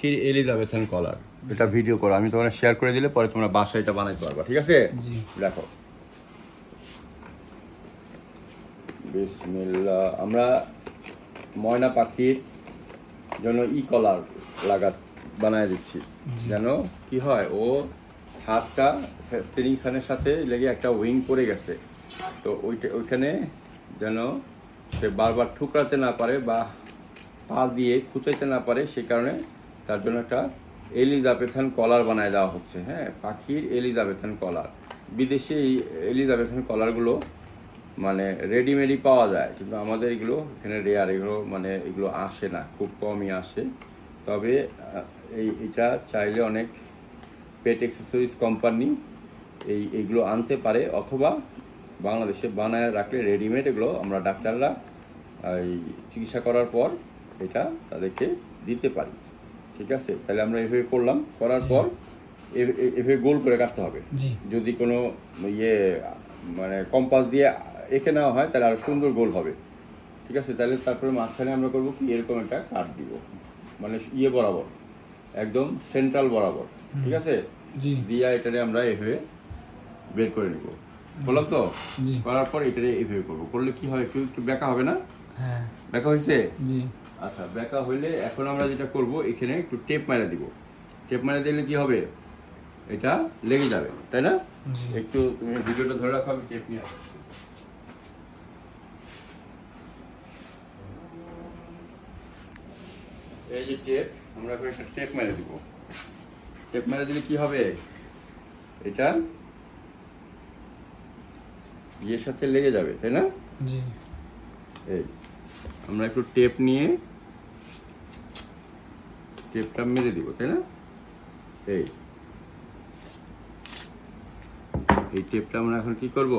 পাখির এলিজাবেথান কলার, এটা ভিডিও করো, আমি তোমার শেয়ার করে দিলে পরে তোমরা বাসায় এটা বানাইতে পারবা, ঠিক আছে? দেখো, বিসমিল্লাহ। আমরা ময়না পাখির জন্য কলার বানায় দিচ্ছি, যেন কি হয়, ও হাতটা ট্রেনিং ফ্যানের সাথে লেগে একটা উইং পড়ে গেছে, তো ওইখানে যেন সে বারবার ঠুকরাতে না পারে বা পা দিয়ে খুঁচাইতে না পারে, সে কারণে তার জন্য একটা এলিজাবেথান কলার বানায় দেওয়া হচ্ছে। হ্যাঁ, পাখির এলিজাবেথান কলার। বিদেশে এই এলিজাবেথান কলারগুলো মানে রেডিমেডই পাওয়া যায়, কিন্তু আমাদের এগুলো এখানে রেয়ার, এগুলো মানে এগুলো আসে না, খুব কমই আসে। তবে এটা চাইলে অনেক পেট অ্যাক্সেসরিজ কোম্পানি এইগুলো আনতে পারে, অথবা বাংলাদেশে বানায় রাখলে রেডিমেড এগুলো আমরা ডাক্তাররা এই চিকিৎসা করার পর এটা তাদেরকে দিতে পারি, ঠিক আছে? তাহলে আমরা এভাবে করলাম, করার পর এভাবে গোল করে কাটতে হবে। যদি কোনো মানে কম্পাস দিয়ে এঁকে নেওয়া হয় তাহলে আরো সুন্দর গোল হবে, ঠিক আছে? তাহলে তারপরে মাঝখানে আমরা করবো কি, এরকম একটা কাট দিব, মানে বরাবর, একদম সেন্ট্রাল বরাবর, ঠিক আছে? দিয়া এটারে আমরা এভাবে বের করে নিব, বললাম তো? করার পর এটারে এভাবে করবো, করলে কি হয়, একটু বেঁকা হবে না? বেঁকা হয়েছে? আচ্ছা, বেঁকা হইলে এখন আমরা যেটা করব, এখানে একটু টেপ মারা দিব। টেপ মারা দিলে কি হবে, এটা লেগে যাবে, তাই না? একটু তুমি ভিডিওটা ধরে রাখো, আমি টেপ নিয়ে আসছি। এই যে টেপ, আমরা এখন একটা টেপ মেরে দিব। টেপ মেরে দিলে কি হবে, এটা ইয়ের সাথে লেগে যাবে, তাই না? এই আমরা একটু টেপ নিয়ে টেপটা মেরে দিব, তাই না? এই টেপটা আমরা এখন কি করব,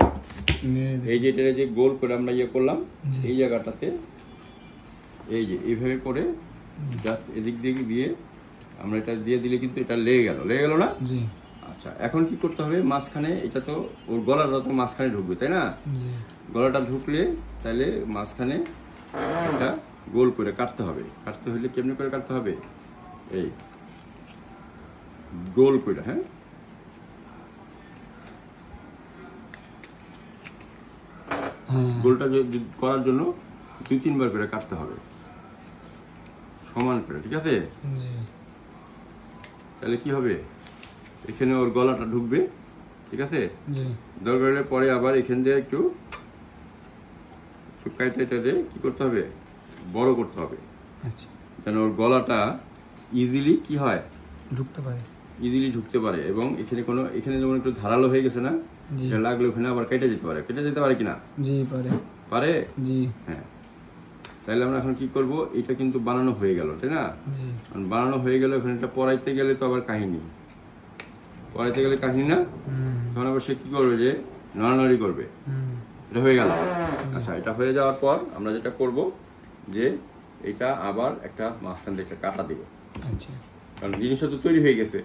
এই যে এটা যে গোল করে আমরা করলাম, এই জায়গাটাতে এই যে এইভাবে করে জাস্ট এদিক দিক দিয়ে আমরা এটা দিয়ে দিলে কিন্তু এটা লেগে গেল না? আচ্ছা, এখন কি করতে হবে, মাঝখানে এটা তো ওর গলাটা তো মাঝখানে ঢুকবে, তাই না? গলাটা ঢুকলে তাহলে মাঝখানে এটা গোল করে কাটতে হবে। কাটতে হলে কেমনি করে কাটতে হবে, এই গোল করে, হ্যাঁ, গোলটা করার জন্য 2-3 বার করে কাটতে হবে সমান করে, ঠিক আছে? তাহলে কি হবে, এখানে ওর গলাটা ঢুকবে, ঠিক আছে? দরকার হলে পরে আবার এখান দিয়ে একটু কাইটাইটাতে কি করতে হবে, বড় করতে হবে, যেন ওর গলাটা ইজিলি কি হয়, ঢুকতে পারে। এবং এখানে যেমন একটু ধারালো হয়ে গেছে না, এটা লাগলে ওখানে আবার কেটে যেতে পারে কিনা? পারে। হ্যাঁ, তাহলে আমরা এখন কি করব, এটা কিন্তু বানানো হয়ে গেল, তাই না? বানানো হয়ে গেল, ওখানে এটা পড়াইতে গেলে তো আবার কাহিনী, না? তখন আবার সে কি করবে, যে নড়ানড়ি করবে, এটা হয়ে গেল। আচ্ছা, এটা হয়ে যাওয়ার পর আমরা যেটা করব, যে এটা আবার একটা মাঝখান থেকে একটা কাটা দিব, কারণ জিনিসটা তো তৈরি হয়ে গেছে।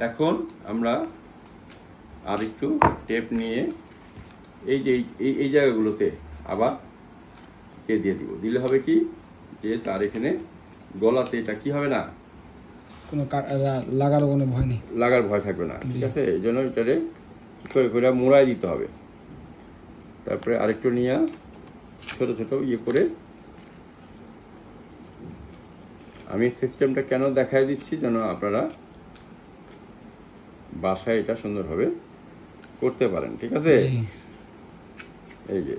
এখন আমরা আর একটু টেপ নিয়ে এই যে এই জায়গাগুলোতে আবার দিয়ে দিব। দিলে হবে কি, যে তার এখানে গলাতে এটা কি হবে না, লাগার ভয় থাকবে না, ঠিক আছে? এই জন্য এটারে কি করে মোড়াই দিতে হবে। তারপরে আরেকটু নিয়ে ছোট ছোট করে, আমি সিস্টেমটা কেন দেখাই দিচ্ছি, যেন আপনারা বাসায় এটা সুন্দরভাবে করতে পারেন, ঠিক আছে? এই যে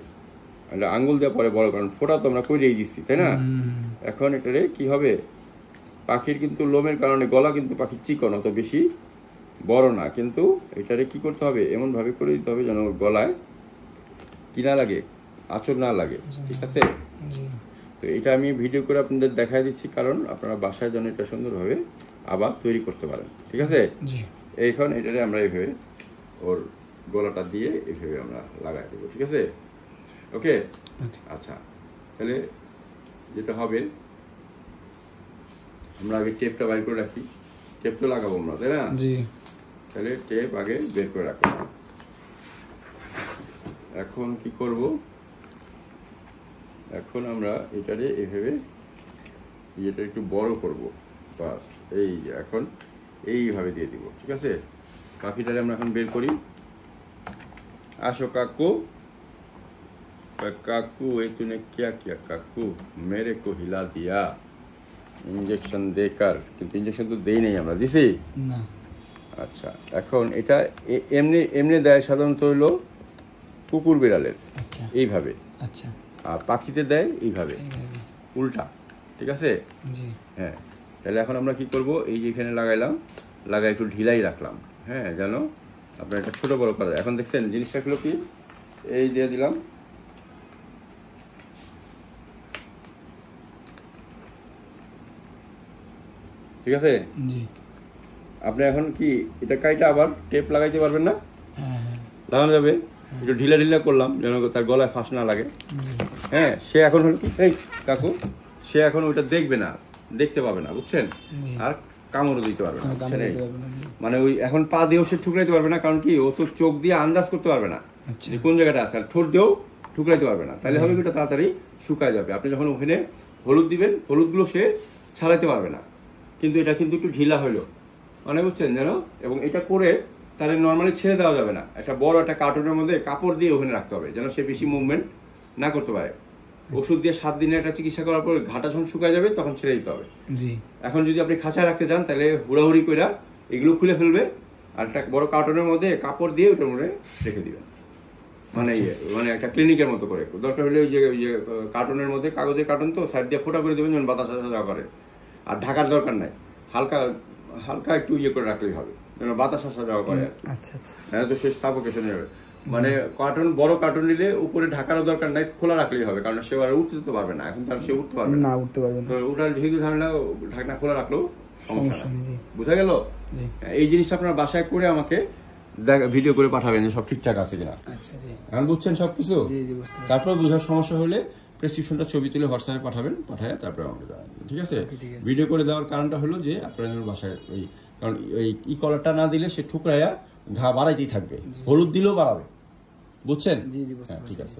এটা আঙ্গুল দিয়ে পরে বড়, কারণ ফোটা তো আমরা করেই দিচ্ছি, তাই না? এখন এটারে কি হবে, পাখির কিন্তু লোমের কারণে গলা কিন্তু পাখির চিকন, অত বেশি বড় না, কিন্তু এটারে কি করতে হবে, এমন ভাবে করে দিতে হবে যেন গলায় কি না লাগে, আঁচড় না লাগে, ঠিক আছে? তো এটা আমি ভিডিও করে আপনাদের দেখাই দিচ্ছি, কারণ আপনারা বাসায় যেন এটা সুন্দরভাবে আবার তৈরি করতে পারেন, ঠিক আছে? এখন এটারে আমরা এইভাবে ওর গলাটা দিয়ে এইভাবে আমরা লাগাই দেবো, ঠিক আছে? ওকে, আচ্ছা, তাহলে যেটা হবে, আমরা আগে টেপটা বাইর করে রাখি, টেপ তো লাগাবো আমরা, তাই না? তাহলে টেপ আগে বের করে রাখবো। এখন কি করব, এখন আমরা এটারে এভাবে এটা একটু বড় করব, বাস এই এখন এইভাবে দিয়ে দিব, ঠিক আছে। পাখিটারে আমরা এখন বের করি। আসো কাকু, काकू ये तूने क्या किया काकू, मेरे को हिला दिया इंजेक्शन देकर, কিন্তু ইনজেকশন তো দেই নাই আমরা, দিছি না। আচ্ছা এখন এটা এমনি এমনি দেয় সাধারণত হলো কুকুর বিড়ালের এইভাবে, আচ্ছা, আর পাখিতে দেয় এইভাবে উল্টা, ঠিক আছে। জি হ্যাঁ, তাহলে এখন আমরা কি করব, এই যে এখানে লাগাইলাম, লাগাই একটু ঢিলাই রাখলাম, হ্যাঁ, যেন আপনার এটা ছোট বড় করা যায়। এখন দেখছেন জিনিসটা হলো কি, এই দিয়ে দিলাম, ঠিক আছে। জি আপনি এখন কি এটা কাইটা আবার টেপ লাগাইতে পারবেন না? হ্যাঁ হ্যাঁ লাগানো যাবে। একটু ঢিলা ঢিলা করলাম যেন তার গলায় ফাঁস না লাগে। হ্যাঁ, সে এখন হলো কি, এই কাকু, সে এখন ওইটা দেখবে না, দেখতে পাবে না, বুঝছেন, আর কামড়ও দিতে পারবে না, বুঝছেন। মানে ওই এখন পা দিয়েও সে ঠুকরাইতে পারবে না, কারণ কি ও তো চোখ দিয়ে আন্দাজ করতে পারবে না যে কোন জায়গাটা আছে, আর ঠোঁট দিয়েও ঠুকরাইতে পারবে না। তাহলে হবে ওটা তাড়াতাড়ি শুকায় যাবে। আপনি যখন ওখানে হলুদ দিবেন, হলুদগুলো সে ছাড়াইতে পারবে না, কিন্তু এটা কিন্তু একটু ঢিলা হইলো, মানে বুঝছেন যেন। এবং এটা করে তাহলে নর্মালি ছেড়ে দেওয়া যাবে না, একটা বড় একটা কার্টুনের মধ্যে কাপড় দিয়ে ওখানে রাখতে হবে যেন সে বেশি মুভমেন্ট না করতে পারে। ওষুধ দিয়ে 7 দিনে একটা চিকিৎসা করার পর ঘাটা যখন শুকায় যাবে তখন ছেড়ে দিতে হবে। জি, এখন যদি আপনি খাঁচায় রাখতে চান তাহলে হুড়াহুড়ি করে এগুলো খুলে ফেলবে, আর একটা বড় কার্টুনের মধ্যে কাপড় দিয়ে ওটার মধ্যে রেখে দিবেন, মানে মানে একটা ক্লিনিকের মতো করে। দরকার হলে ওই যে কার্টুনের মধ্যে, কাগজের কার্টুন তো, সাইড দিয়ে ফোটা করে দেবেন যেন বাতাস আসা যাওয়া করে, আর ঢাকার দরকার নাই, হালকা হালকা একটু করে রাখলেই হবে যেন বাতাস আসা যাওয়া করে। আচ্ছা আচ্ছা, হ্যাঁ, তো সে সাফোকেশন হবে। মানে কার্টুন, বড় কার্টুন নিলে উপরে ঢাকারও দরকার নাই, খোলা রাখলেই হবে, কারণ সে আর উঠতে তো পারবে না, এখন তার সে উঠতে পারবে না, উঠতে পারবে না। তো ওটার যেহেতু ঝামেলা, ঢাকনা খোলা রাখলেও সমস্যা নেই। বুঝা গেল? এই জিনিসটা আপনার বাসায় করে আমাকে ভিডিও করে পাঠাবেন যে সব ঠিকঠাক আছে কিনা। আচ্ছা জি, এখন বুঝছেন সবকিছু? জি জি, বুঝতে পারছি। তারপর বুঝার সমস্যা হলে প্রেসক্রিপশনটা ছবি তুলে হোয়াটসঅ্যাপে পাঠাবেন, পাঠায় তারপরে আমাকে জানাবেন, ঠিক আছে। ভিডিও করে দেওয়ার কারণটা হলো যে আপনাদের বাসায় ওই, কারণ এই কলারটা না দিলে সে ঠুকরাইয়া ঘা বাড়াইতেই থাকবে, হলুদ দিলেও বাড়াবে, বুঝছেন? জি জি, বুঝতে হ্যাঁ, ঠিক পারছি। আছে।